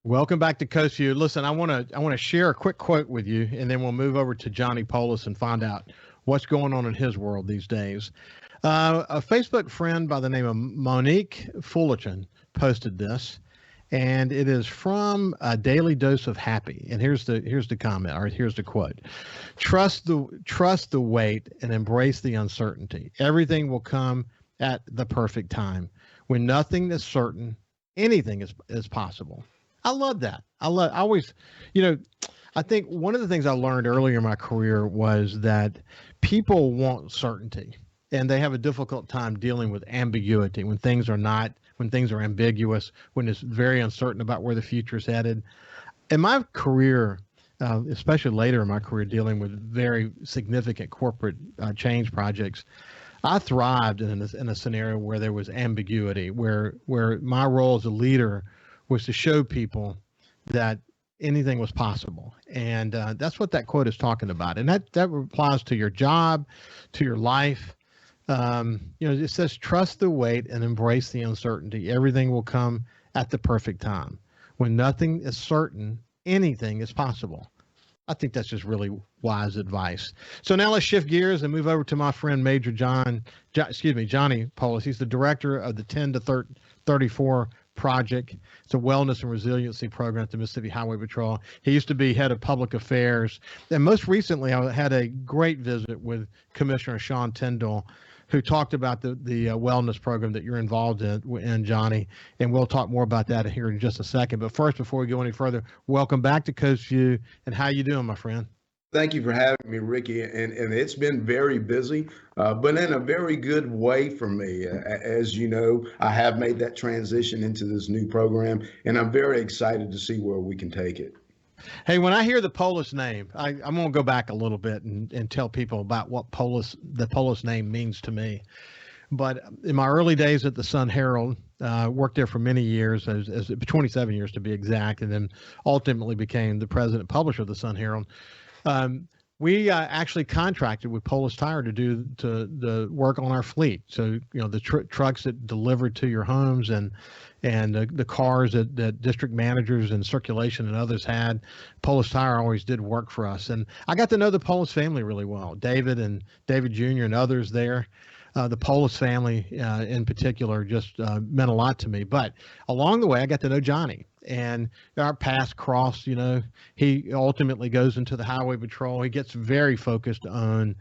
Welcome back to Coast Vue. Listen, I want to share a quick quote with you, and then we'll move over to Johnny Poulos and find out what's going on in his world these days. A Facebook friend by the name of Monique Fullerton posted this, and it is from a Daily Dose of Happy. And here's the comment, or here's the quote: trust the wait and embrace the uncertainty. Everything will come at the perfect time. When nothing is certain, anything is possible. I love that. I always, I think one of the things I learned earlier in my career was that people want certainty, and they have a difficult time dealing with ambiguity when things are ambiguous, when it's very uncertain about where the future is headed. In my career, especially later in my career, dealing with very significant corporate change projects, I thrived in a scenario where there was ambiguity, where my role as a leader was to show people that anything was possible. And that's what that quote is talking about. And that applies to your job, to your life. It says, trust the wait and embrace the uncertainty. Everything will come at the perfect time. When nothing is certain, anything is possible. I think that's just really wise advice. So now let's shift gears and move over to my friend Johnny Poulos. He's the director of the 10 to 34 project. It's a wellness and resiliency program at the Mississippi Highway Patrol. He used to be head of public affairs. And most recently, I had a great visit with Commissioner Sean Tyndall, who talked about the wellness program that you're involved in, Johnny. And we'll talk more about that here in just a second. But first, before we go any further, welcome back to Coast Vue. And how you doing, my friend? Thank you for having me, Ricky. And it's been very busy, but in a very good way for me. As you know, I have made that transition into this new program, and I'm very excited to see where we can take it. Hey, when I hear the Poulos name, I'm going to go back a little bit and tell people about what the Poulos name means to me. But in my early days at the Sun Herald, worked there for many years, as 27 years to be exact, and then ultimately became the president and publisher of the Sun Herald. We actually contracted with Poulos Tire to do the work on our fleet. So, the trucks that delivered to your homes and the cars that district managers and circulation and others had, Poulos Tire always did work for us. And I got to know the Poulos family really well, David Jr. and others there. The Poulos family in particular just meant a lot to me. But along the way, I got to know Johnny. And our paths crossed. He ultimately goes into the Highway Patrol. He gets very focused on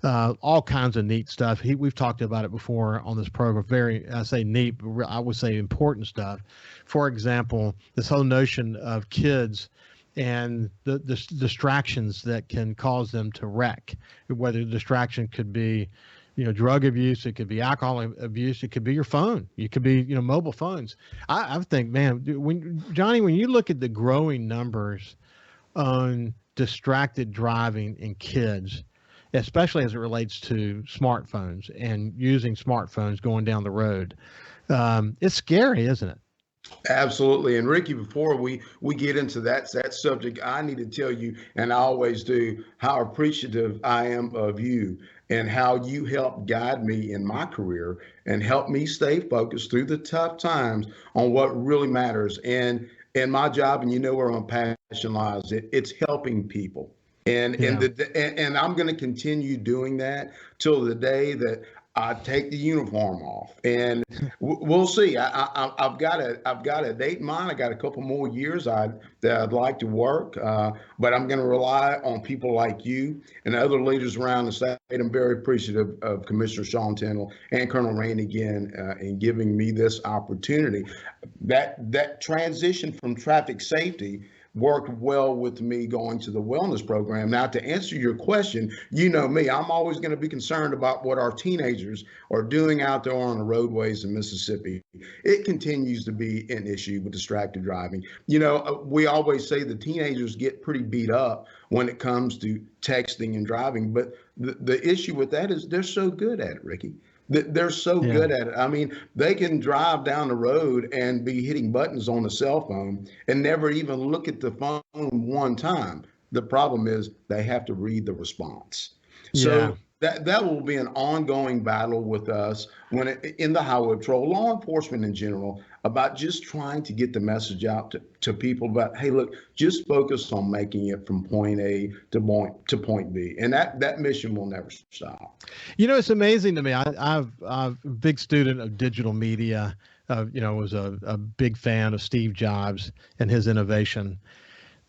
all kinds of neat stuff. We've talked about it before on this program. I say neat, but I would say important stuff. For example, this whole notion of kids and the distractions that can cause them to wreck. Whether the distraction could be drug abuse, it could be alcohol abuse, it could be your phone, it could be, mobile phones. I think, man, Johnny, when you look at the growing numbers on distracted driving in kids, especially as it relates to smartphones and using smartphones going down the road, it's scary, isn't it? Absolutely. And Ricky, before we get into that subject, I need to tell you, and I always do, how appreciative I am of you and how you helped guide me in my career and help me stay focused through the tough times on what really matters. And in my job, and where my passion lies, it's helping people. And and I'm going to continue doing that till the day that I take the uniform off, and we'll see. I've got a date in mind. I got a couple more years that I'd like to work, but I'm going to rely on people like you and other leaders around the state. I'm very appreciative of Commissioner Sean Tyndall and Colonel Randy again in giving me this opportunity. That transition from traffic safety worked well with me going to the wellness program. Now, to answer your question, you know me, I'm always going to be concerned about what our teenagers are doing out there on the roadways in Mississippi. It continues to be an issue with distracted driving. We always say the teenagers get pretty beat up when it comes to texting and driving, but the issue with that is they're so good at it, Ricky. They're so good at it. I mean, they can drive down the road and be hitting buttons on the cell phone and never even look at the phone one time. The problem is they have to read the response. So that will be an ongoing battle with us in the Highway Patrol, law enforcement in general, about just trying to get the message out to people about, hey, look, just focus on making it from point A to point B, and that mission will never stop. It's amazing to me. I'm a big student of digital media. Was a big fan of Steve Jobs and his innovation.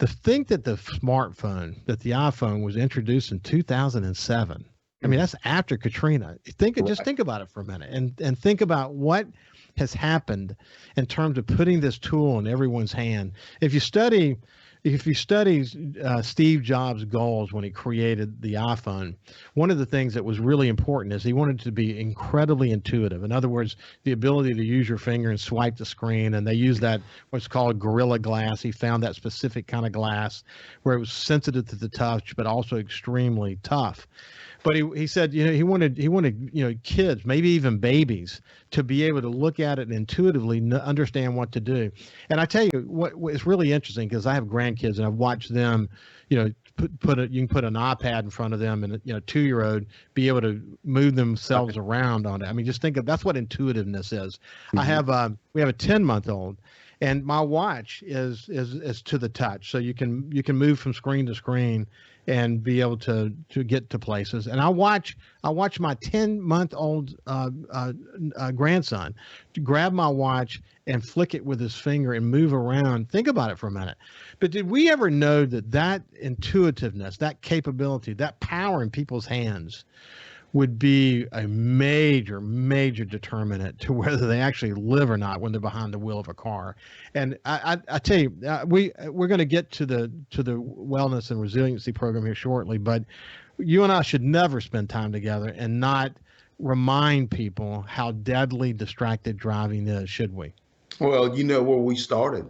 To think that the smartphone, that the iPhone was introduced in 2007. I mean, that's after Katrina. Just think about it for a minute, and think about what has happened in terms of putting this tool in everyone's hand. If you study Steve Jobs' goals when he created the iPhone, one of the things that was really important is he wanted it to be incredibly intuitive. In other words, the ability to use your finger and swipe the screen. And they use that, what's called Gorilla Glass. He found that specific kind of glass where it was sensitive to the touch, but also extremely tough. But he said, he wanted kids, maybe even babies, to be able to look at it and intuitively understand what to do. And I tell you what is really interesting, because I have grandkids and I've watched them, you can put an iPad in front of them, and 2-year-old be able to move themselves around on it. I mean, just think of, that's what intuitiveness is. Mm-hmm. We have a 10-month-old. And my watch is to the touch, so you can move from screen to screen and be able to get to places. And I watch my 10-month-old grandson grab my watch and flick it with his finger and move around. Think about it for a minute. But did we ever know that intuitiveness, that capability, that power in people's hands would be a major, major determinant to whether they actually live or not when they're behind the wheel of a car? And I tell you, we're going to get to the wellness and resiliency program here shortly, but you and I should never spend time together and not remind people how deadly distracted driving is, should we? Well, where we started.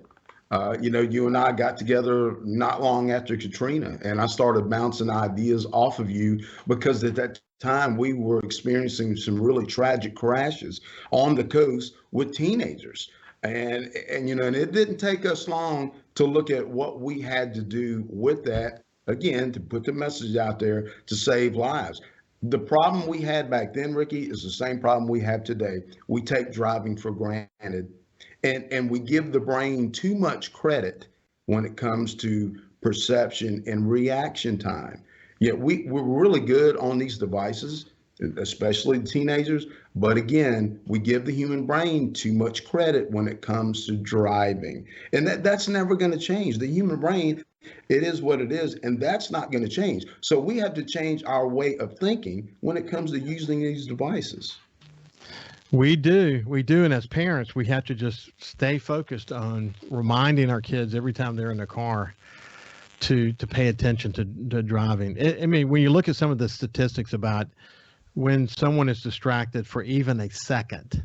You and I got together not long after Katrina, and I started bouncing ideas off of you because at that time we were experiencing some really tragic crashes on the coast with teenagers. And it didn't take us long to look at what we had to do with that, again, to put the message out there to save lives. The problem we had back then, Ricky, is the same problem we have today. We take driving for granted. And we give the brain too much credit when it comes to perception and reaction time. Yet we're really good on these devices, especially teenagers. But again, we give the human brain too much credit when it comes to driving. And that's never going to change. The human brain, it is what it is, and that's not going to change. So we have to change our way of thinking when it comes to using these devices. We do. And as parents, we have to just stay focused on reminding our kids every time they're in the car to pay attention to driving. I mean, when you look at some of the statistics about when someone is distracted for even a second,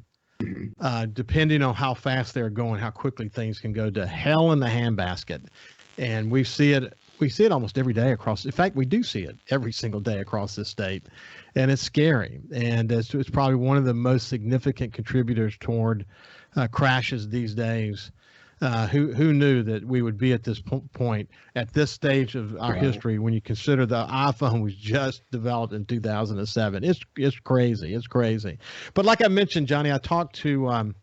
depending on how fast they're going, how quickly things can go to hell in the handbasket. And we see it almost every day across. In fact, we do see it every single day across this state. And it's scary. And it's probably one of the most significant contributors toward crashes these days. Who knew that we would be at this point, at this stage of our history, when you consider the iPhone was just developed in 2007? It's crazy. It's crazy. But like I mentioned, Johnny, I talked to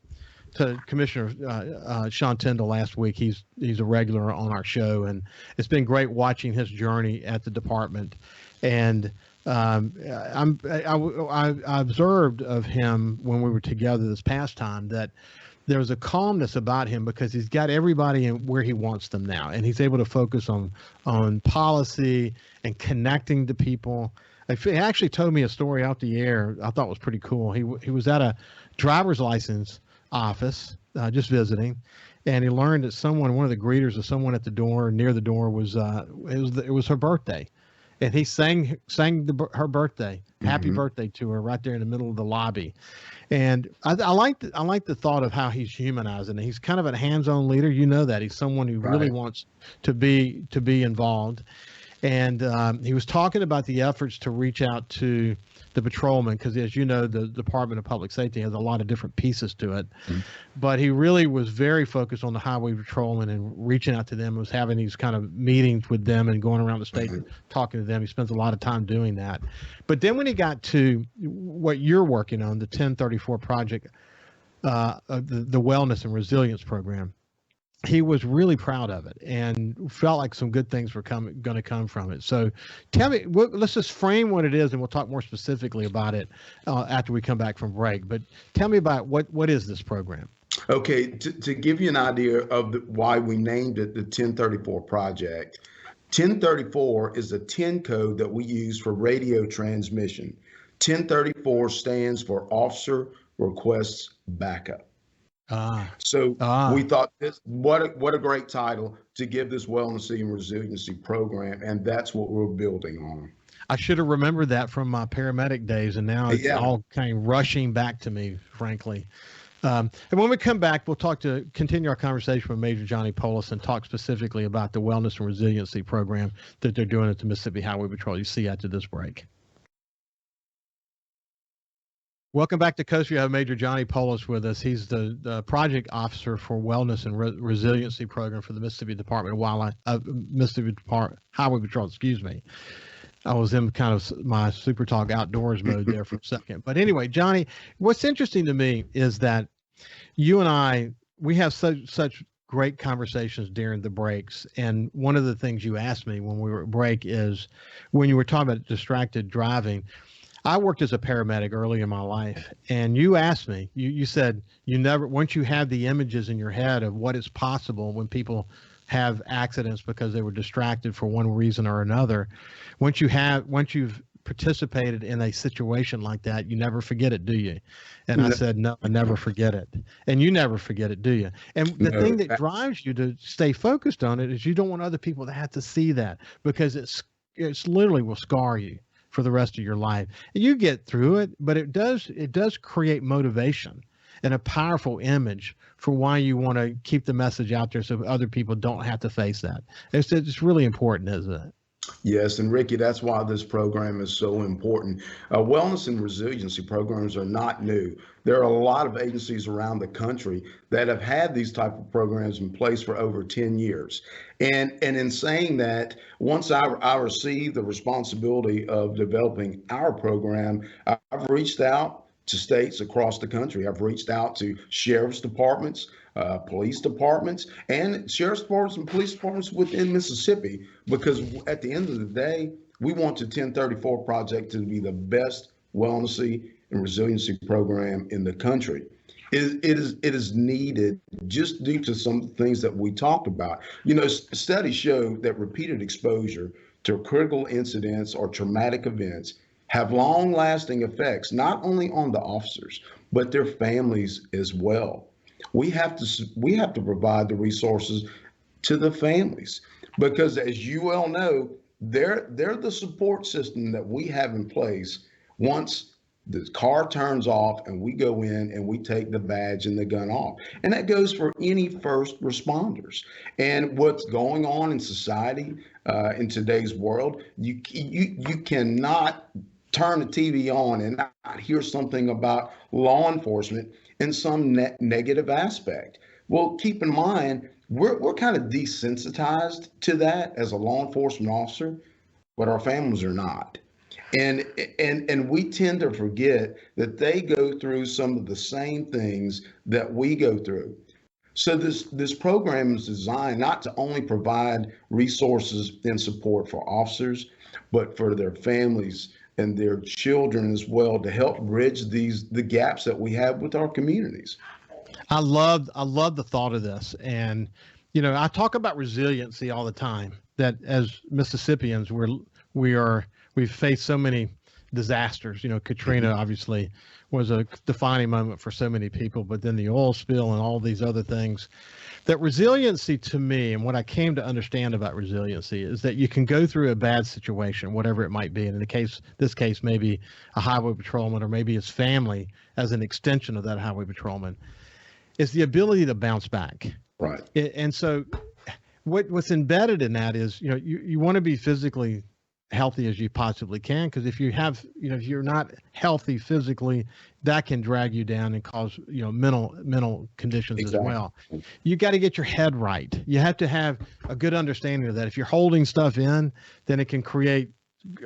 Commissioner Sean Tyndall last week. He's a regular on our show, and it's been great watching his journey at the department. And I observed of him when we were together this past time that there was a calmness about him because he's got everybody in where he wants them now, and he's able to focus on policy and connecting to people. He actually told me a story out the air I thought was pretty cool. He was at a driver's license office just visiting, and he learned that one of the greeters of someone at the door near the door was it was her birthday. And he sang her birthday, happy birthday to her right there in the middle of the lobby. And I like the thought of how he's humanizing. He's kind of a hands-on leader. You know that. He's someone who really wants to be involved. And he was talking about the efforts to reach out to the patrolmen, because as you know, the Department of Public Safety has a lot of different pieces to it. Mm-hmm. But he really was very focused on the highway patrolmen and reaching out to them, was having these kind of meetings with them and going around the state and talking to them. He spends a lot of time doing that. But then when he got to what you're working on, the 1034 project, the Wellness and Resilience Program, he was really proud of it and felt like some good things were going to come from it. So tell me, let's just frame what it is, and we'll talk more specifically about it after we come back from break. But tell me about what is this program? Okay, to give you an idea of why we named it the 1034 Project, 1034 is a 10 code that we use for radio transmission. 1034 stands for Officer Requests Backup. We thought what a great title to give this Wellness and Resiliency program, and that's what we're building on. I should have remembered that from my paramedic days, and now it's all kind of rushing back to me, frankly. And when we come back, we'll continue our conversation with Major Johnny Poulos and talk specifically about the Wellness and Resiliency program that they're doing at the Mississippi Highway Patrol. You see after this break. Welcome back to Coast Vue. I have Major Johnny Poulos with us. He's the project officer for Wellness and Resiliency Program for the Mississippi Department of Mississippi Highway Patrol. Excuse me. I was in kind of my SuperTalk outdoors mode there for a second. But anyway, Johnny, what's interesting to me is that you and we have such great conversations during the breaks. And one of the things you asked me when we were at break is when you were talking about distracted driving. I worked as a paramedic early in my life, and you asked me, you said once you have the images in your head of what is possible when people have accidents because they were distracted for one reason or another, once you've participated in a situation like that, you never forget it, do you? And I said, no, I never forget it. And you never forget it, do you? And the thing that drives you to stay focused on it is you don't want other people to have to see that, because it's literally will scar you for the rest of your life. You get through it, but it does create motivation and a powerful image for why you want to keep the message out there so other people don't have to face that. It's really important, isn't it? Yes, and Ricky, that's why this program is so important. Wellness and resiliency programs are not new. There are a lot of agencies around the country that have had these type of programs in place for over 10 years. And in saying that, once I received the responsibility of developing our program, I've reached out to states across the country. I've reached out to sheriff's departments, police departments, and sheriff's departments and police departments within Mississippi, because at the end of the day, we want the 1034 Project to be the best wellness and resiliency program in the country. It is needed just due to some of the things that we talked about. Studies show that repeated exposure to critical incidents or traumatic events have long-lasting effects, not only on the officers, but their families as well. We have to provide the resources to the families, because as you well know, they're the support system that we have in place once the car turns off and we go in and we take the badge and the gun off. And that goes for any first responders. And what's going on in society, in today's world, you cannot turn the TV on and not hear something about law enforcement in some negative aspect. Well, keep in mind, we're kind of desensitized to that as a law enforcement officer, but our families are not. And we tend to forget that they go through some of the same things that we go through. So this program is designed not to only provide resources and support for officers, but for their families and their children as well, to help bridge the gaps that we have with our communities. I love the thought of this. And, I talk about resiliency all the time, that as Mississippians, we've faced so many disasters. Katrina obviously was a defining moment for so many people, but then the oil spill and all these other things. That resiliency, to me, and what I came to understand about resiliency, is that you can go through a bad situation, whatever it might be. And in this case, maybe a highway patrolman, or maybe his family as an extension of that highway patrolman, is the ability to bounce back. Right. And so what's embedded in that is, you want to be physically healthy as you possibly can, because if if you're not healthy physically, that can drag you down and cause mental conditions as well. You got to get your head right. You have to have a good understanding of that. If you're holding stuff in, then it can create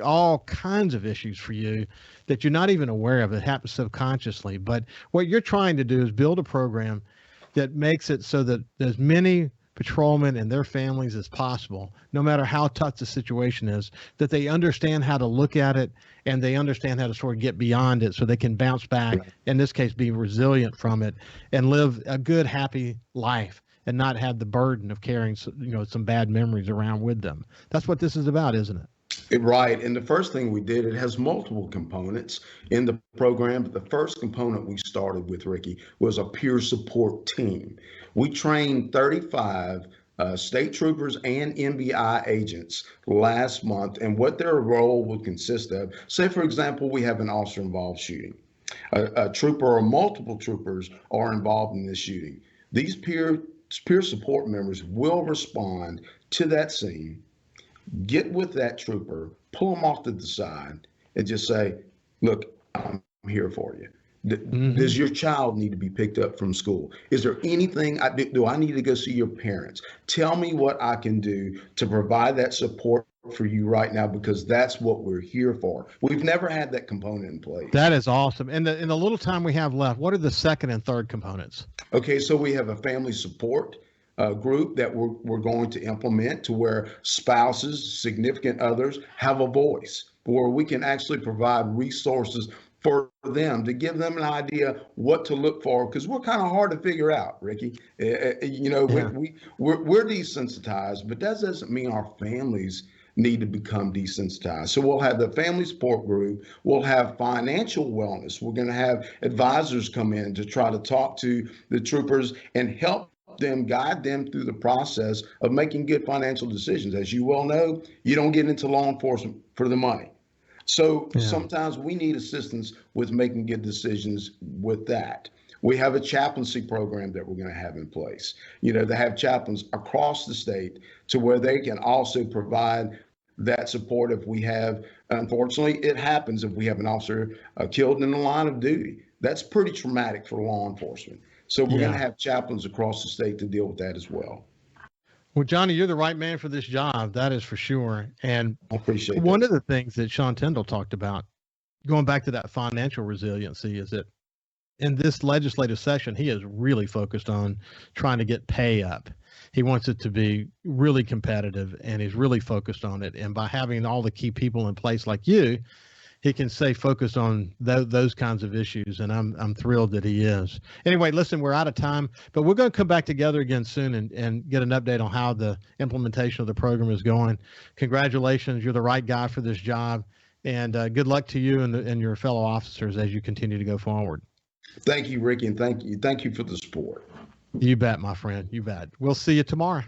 all kinds of issues for you that you're not even aware of. It happens subconsciously. But what you're trying to do is build a program that makes it so that as many patrolmen and their families as possible, no matter how tough the situation is, that they understand how to look at it, and they understand how to sort of get beyond it so they can bounce back, in this case, be resilient from it, and live a good, happy life and not have the burden of carrying some bad memories around with them. That's what this is about, isn't it? Right. And the first thing we did, it has multiple components in the program. But the first component we started with, Ricky, was a peer support team. We trained 35 state troopers and MBI agents last month, and what their role would consist of. Say, for example, we have an officer-involved shooting. A trooper or multiple troopers are involved in this shooting. These peer support members will respond to that scene, get with that trooper, pull them off to the side, and just say, look, I'm here for you. Does your child need to be picked up from school? Is there anything do I need to go see your parents? Tell me what I can do to provide that support for you right now, because that's what we're here for. We've never had that component in place. That is awesome. And in the little time we have left, what are the second and third components? Okay, so we have a family support group that we're going to implement, to where spouses, significant others have a voice, where we can actually provide resources for them to give them an idea what to look for, because we're kind of hard to figure out, Ricky. We're desensitized, but that doesn't mean our families need to become desensitized. So we'll have the family support group. We'll have financial wellness. We're going to have advisors come in to try to talk to the troopers and help them, guide them through the process of making good financial decisions. As you well know, you don't get into law enforcement for the money. So sometimes we need assistance with making good decisions with that. We have a chaplaincy program that we're going to have in place. They have chaplains across the state to where they can also provide that support if we have, unfortunately, it happens if we have an officer killed in the line of duty. That's pretty traumatic for law enforcement. So we're going to have chaplains across the state to deal with that as well. Well, Johnny, you're the right man for this job. That is for sure. And I appreciate that. One of the things that Sean Tyndall talked about, going back to that financial resiliency, is that in this legislative session, he is really focused on trying to get pay up. He wants it to be really competitive, and he's really focused on it. And by having all the key people in place like you, he can stay focused on those kinds of issues, and I'm thrilled that he is. Anyway, listen, we're out of time, but we're going to come back together again soon and get an update on how the implementation of the program is going. Congratulations, you're the right guy for this job, and good luck to you and your fellow officers as you continue to go forward. Thank you, Ricky, and thank you for the support. You bet, my friend. You bet. We'll see you tomorrow.